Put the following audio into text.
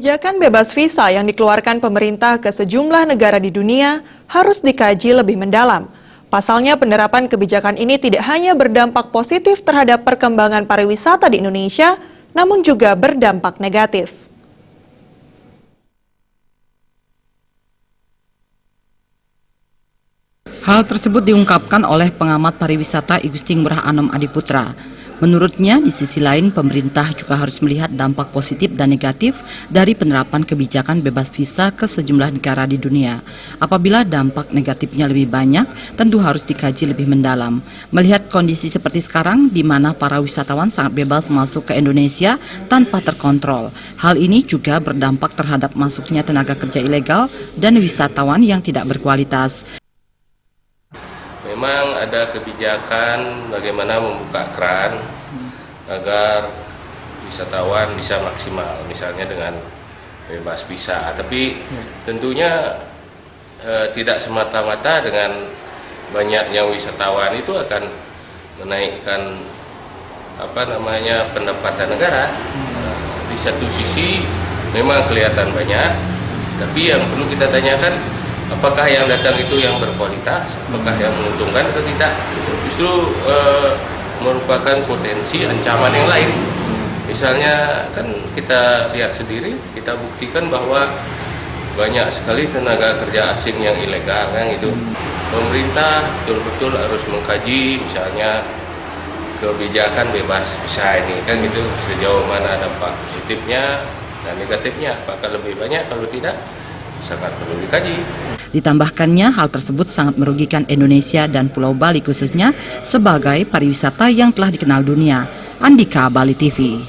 Kebijakan bebas visa yang dikeluarkan pemerintah ke sejumlah negara di dunia harus dikaji lebih mendalam. Pasalnya, penerapan kebijakan ini tidak hanya berdampak positif terhadap perkembangan pariwisata di Indonesia, namun juga berdampak negatif. Hal tersebut diungkapkan oleh pengamat pariwisata Igustin Ngurah Anom Adiputra. Menurutnya, di sisi lain pemerintah juga harus melihat dampak positif dan negatif dari penerapan kebijakan bebas visa ke sejumlah negara di dunia. Apabila dampak negatifnya lebih banyak, tentu harus dikaji lebih mendalam. Melihat kondisi seperti sekarang, di mana para wisatawan sangat bebas masuk ke Indonesia tanpa terkontrol. Hal ini juga berdampak terhadap masuknya tenaga kerja ilegal dan wisatawan yang tidak berkualitas. Memang ada kebijakan bagaimana membuka keran agar wisatawan bisa maksimal, misalnya dengan bebas visa. Tapi tentunya tidak semata-mata dengan banyaknya wisatawan itu akan menaikkan pendapatan negara. Di satu sisi memang kelihatan banyak, tapi yang perlu kita tanyakan, apakah yang datang itu yang berkualitas, apakah yang menguntungkan atau tidak. Justru merupakan potensi ancaman yang lain. Misalnya kan kita lihat sendiri, kita buktikan bahwa banyak sekali tenaga kerja asing yang ilegal kan itu. Pemerintah betul-betul harus mengkaji misalnya kebijakan bebas visa ini kan gitu, sejauh mana dampak positifnya dan negatifnya, apakah lebih banyak, kalau tidak sangat perlu dikaji. Ditambahkannya, hal tersebut sangat merugikan Indonesia dan Pulau Bali khususnya sebagai pariwisata yang telah dikenal dunia. Andika, Bali TV.